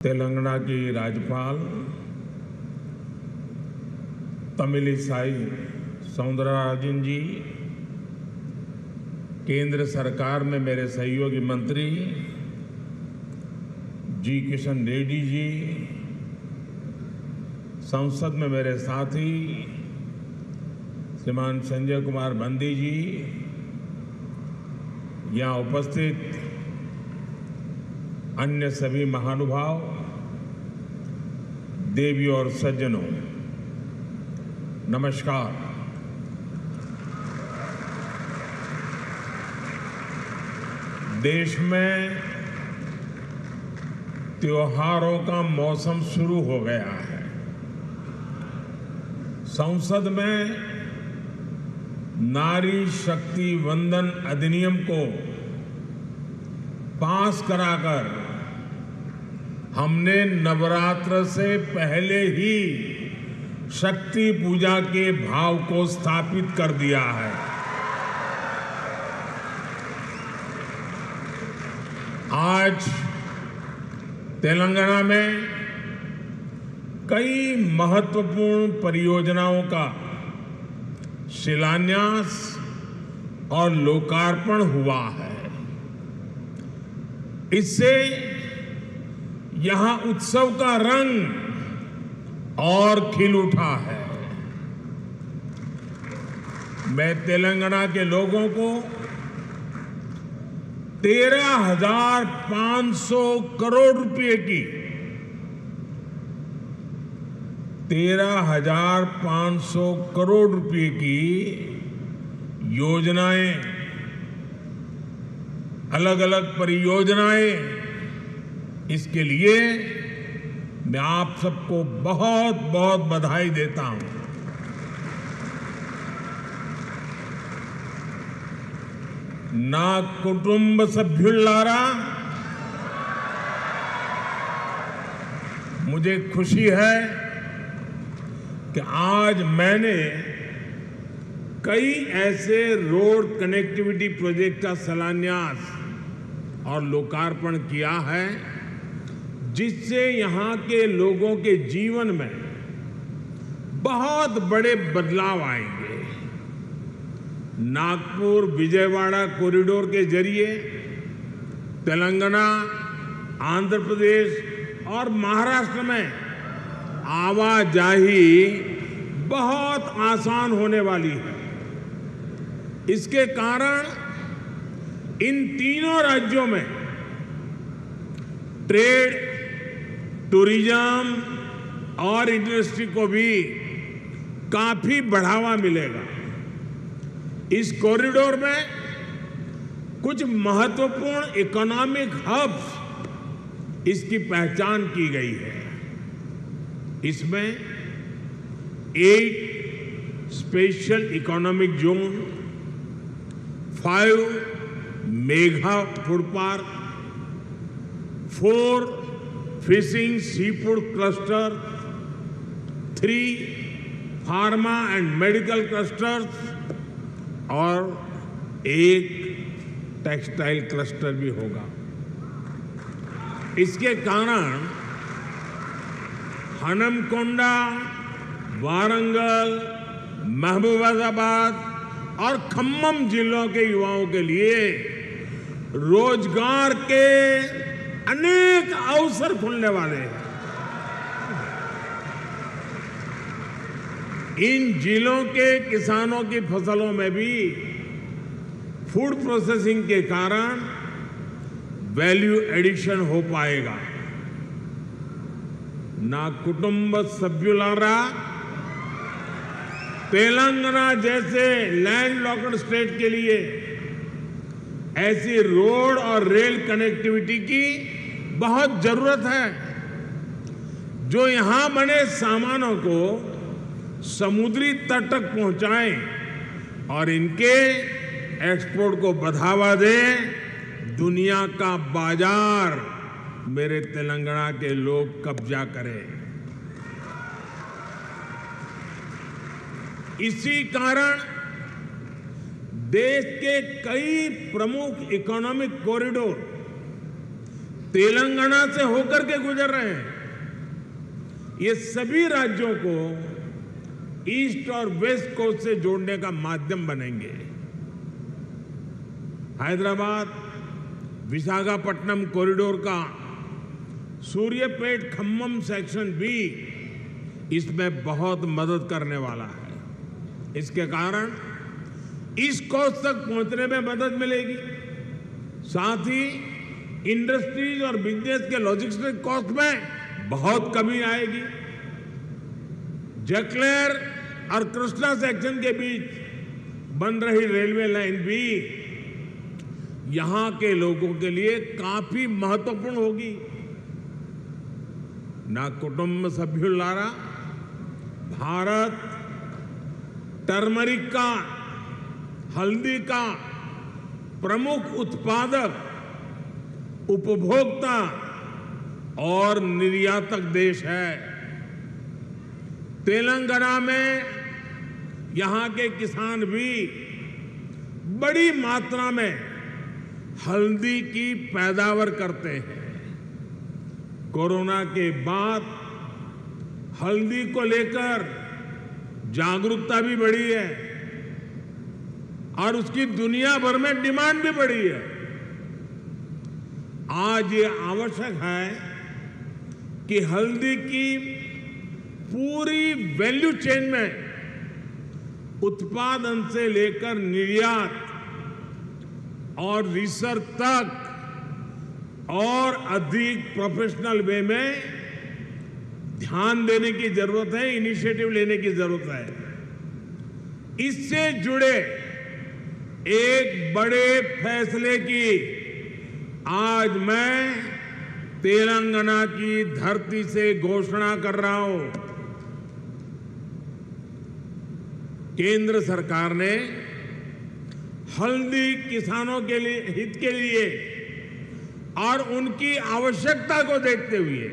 तेलंगाना की राज्यपाल तमिलिसाई सौंदरराजन जी, केंद्र सरकार में मेरे सहयोगी मंत्री जी किशन रेड्डी जी, संसद में मेरे साथी श्रीमान संजय कुमार बंदी जी, यहाँ उपस्थित अन्य सभी महानुभाव, देवी और सज्जनों, नमस्कार। देश में त्योहारों का मौसम शुरू हो गया है। संसद में नारी शक्ति वंदन अधिनियम को पास कराकर हमने नवरात्र से पहले ही शक्ति पूजा के भाव को स्थापित कर दिया है। आज तेलंगाना में कई महत्वपूर्ण परियोजनाओं का शिलान्यास और लोकार्पण हुआ है। इससे यहां उत्सव का रंग और खिल उठा है। मैं तेलंगाना के लोगों को 13,500 करोड़ रुपए की 13,500 करोड़ रुपए की योजनाएं, अलग अलग परियोजनाएं, इसके लिए मैं आप सबको बहुत बहुत बधाई देता हूं। ना कुटुंब सभ्युल्लारा, मुझे खुशी है कि आज मैंने कई ऐसे रोड कनेक्टिविटी प्रोजेक्ट का शिलान्यास और लोकार्पण किया है जिससे यहां के लोगों के जीवन में बहुत बड़े बदलाव आएंगे। नागपुर विजयवाड़ा कॉरिडोर के जरिए तेलंगाना, आंध्र प्रदेश और महाराष्ट्र में आवाजाही बहुत आसान होने वाली है। इसके कारण इन तीनों राज्यों में ट्रेड, टूरिज्म और इंडस्ट्री को भी काफी बढ़ावा मिलेगा। इस कॉरिडोर में कुछ महत्वपूर्ण इकोनॉमिक हब्स इसकी पहचान की गई है। इसमें 8 special economic zone, 5 mega food park, 4 fishing seafood cluster, 3 pharma and medical clusters और 1 टेक्सटाइल क्लस्टर भी होगा। इसके कारण हनमकोंडा, वारंगल, महबूबाबाद और खम्मम जिलों के युवाओं के लिए रोजगार के अनेक अवसर खुलने वाले हैं। इन जिलों के किसानों की फसलों में भी फूड प्रोसेसिंग के कारण वैल्यू एडिशन हो पाएगा। ना कुटुंब सभ्युलारा, तेलंगाना जैसे लैंडलॉक्ड स्टेट के लिए ऐसी रोड और रेल कनेक्टिविटी की बहुत जरूरत है जो यहां बने सामानों को समुद्री तट तक पहुंचाएं और इनके एक्सपोर्ट को बढ़ावा दें। दुनिया का बाजार मेरे तेलंगाना के लोग कब्जा करें। इसी कारण देश के कई प्रमुख इकोनॉमिक कॉरिडोर तेलंगाना से होकर के गुजर रहे हैं। ये सभी राज्यों को ईस्ट और वेस्ट कोस्ट से जोड़ने का माध्यम बनेंगे। हैदराबाद विशाखापट्टनम कॉरिडोर का सूर्यापेट खम्मम सेक्शन भी इसमें बहुत मदद करने वाला है। इसके कारण ईस्ट कोस्ट तक पहुंचने में मदद मिलेगी, साथ ही इंडस्ट्रीज और बिजनेस के लॉजिस्टिक कॉस्ट में बहुत कमी आएगी। जकलेर और कृष्णा सेक्शन के बीच बन रही रेलवे लाइन भी यहां के लोगों के लिए काफी महत्वपूर्ण होगी। ना कुटुंब सभ्युलारा, भारत टर्मरिक का, हल्दी का प्रमुख उत्पादक, उपभोक्ता और निर्यातक देश है। तेलंगाना में यहां के किसान भी बड़ी मात्रा में हल्दी की पैदावार करते हैं। कोरोना के बाद हल्दी को लेकर जागरूकता भी बढ़ी है और उसकी दुनिया भर में डिमांड भी बढ़ी है। आज ये आवश्यक है कि हल्दी की पूरी वैल्यू चेन में उत्पादन से लेकर निर्यात और रिसर्च तक और अधिक प्रोफेशनल वे में ध्यान देने की जरूरत है, इनिशिएटिव लेने की जरूरत है। इससे जुड़े एक बड़े फैसले की आज मैं तेलंगाना की धरती से घोषणा कर रहा हूं। केंद्र सरकार ने हल्दी किसानों के लिए हित के लिए और उनकी आवश्यकता को देखते हुए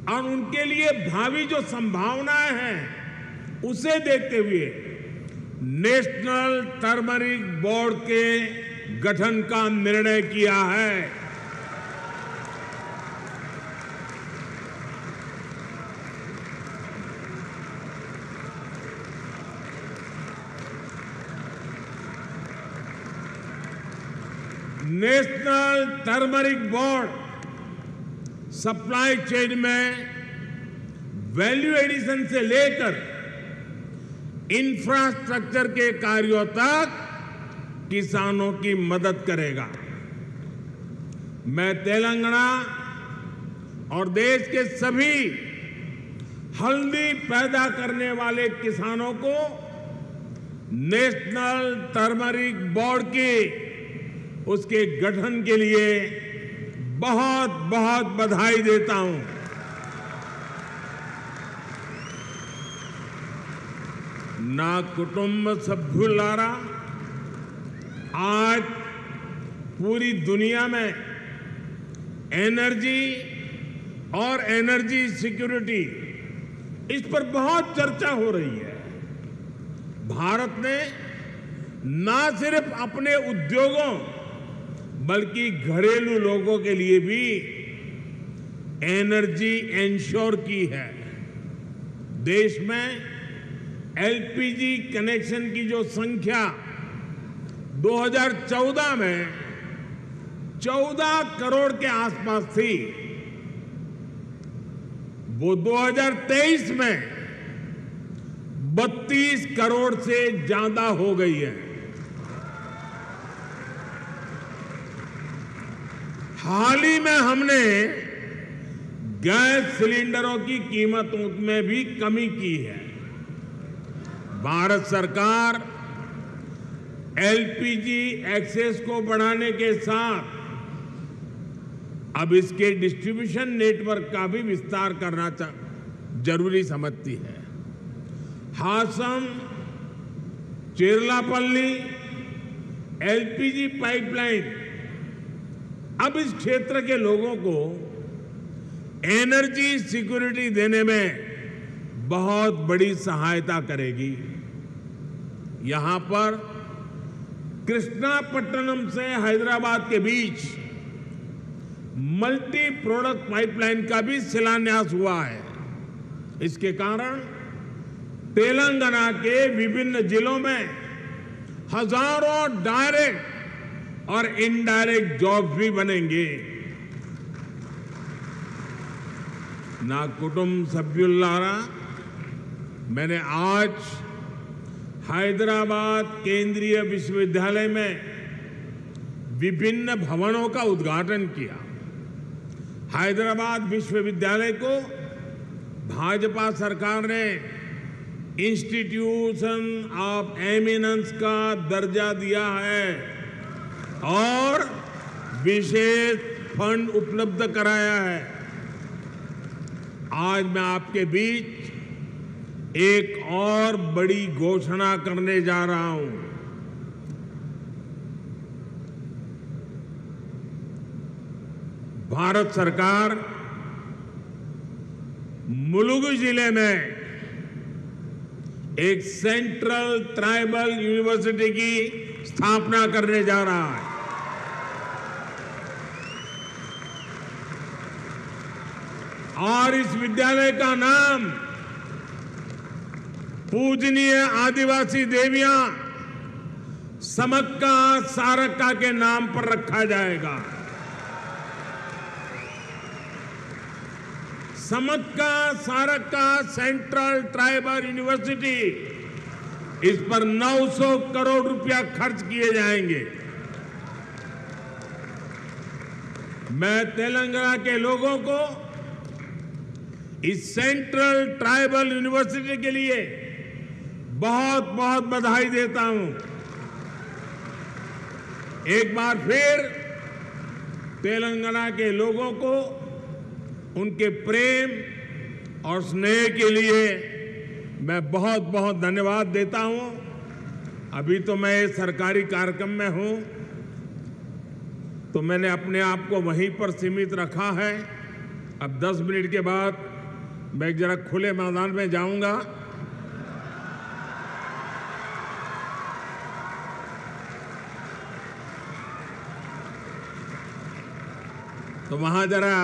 और उनके लिए भावी जो संभावनाएं हैं उसे देखते हुए नेशनल टर्मरिक बोर्ड के गठन का निर्णय किया है। National turmeric board supply chain में वैल्यू एडिशन से लेकर इंफ्रास्ट्रक्चर के कार्यों तक किसानों की मदद करेगा। मैं तेलंगाना और देश के सभी हल्दी पैदा करने वाले किसानों को नेशनल टर्मरिक बोर्ड की उसके गठन के लिए बहुत बहुत बधाई देता हूं। ना कुटुंब सभ्युलारा, आज पूरी दुनिया में एनर्जी और एनर्जी सिक्योरिटी इस पर बहुत चर्चा हो रही है। भारत ने ना सिर्फ अपने उद्योगों बल्कि घरेलू लोगों के लिए भी एनर्जी इंश्योर की है। देश में एलपीजी कनेक्शन की जो संख्या 2014 में 14 करोड़ के आसपास थी, वो 2023 में 32 करोड़ से ज्यादा हो गई है। हाल ही में हमने गैस सिलेंडरों की कीमतों में भी कमी की है। भारत सरकार एलपीजी एक्सेस को बढ़ाने के साथ अब इसके डिस्ट्रीब्यूशन नेटवर्क का भी विस्तार करना जरूरी समझती है। हासम चेरलापल्ली एलपीजी पाइपलाइन अब इस क्षेत्र के लोगों को एनर्जी सिक्योरिटी देने में बहुत बड़ी सहायता करेगी। यहां पर कृष्णापट्टनम से हैदराबाद के बीच मल्टी प्रोडक्ट पाइपलाइन का भी शिलान्यास हुआ है। इसके कारण तेलंगाना के विभिन्न जिलों में हजारों डायरेक्ट और इनडायरेक्ट जॉब्स भी बनेंगे। ना कुटुंब सभ्युल्लारा, मैंने आज हैदराबाद केंद्रीय विश्वविद्यालय में विभिन्न भवनों का उद्घाटन किया। हैदराबाद विश्वविद्यालय को भाजपा सरकार ने इंस्टीट्यूशन ऑफ एमिनेंस का दर्जा दिया है और विशेष फंड उपलब्ध कराया है। आज मैं आपके बीच एक और बड़ी घोषणा करने जा रहा हूं। भारत सरकार मुलुगु जिले में एक सेंट्रल ट्राइबल यूनिवर्सिटी की स्थापना करने जा रहा है। और इस विद्यालय का नाम पूजनीय आदिवासी देवियां समक्का सारक्का के नाम पर रखा जाएगा। Sammakka Sarakka central tribal university, इस पर 900 करोड़ रुपया खर्च किए जाएंगे। मैं तेलंगाना के लोगों को इस सेंट्रल ट्राइबल यूनिवर्सिटी के लिए बहुत बहुत बधाई देता हूं। एक बार फिर तेलंगाना के लोगों को उनके प्रेम और स्नेह के लिए मैं बहुत बहुत धन्यवाद देता हूं। अभी तो मैं सरकारी कार्यक्रम में हूं, तो मैंने अपने आप को वहीं पर सीमित रखा है। अब 10 मिनट के बाद मैं जरा खुले मैदान में जाऊंगा। तो वहां जरा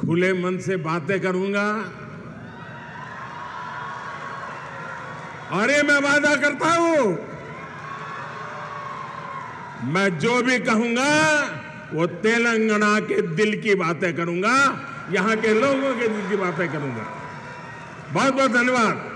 खुले मन से बातें करूंगा। और ये मैं वादा करता हूं, मैं जो भी कहूंगा वो तेलंगाना के दिल की बातें करूंगा, यहां के लोगों के दिल की बातें करूंगा। बहुत बहुत धन्यवाद।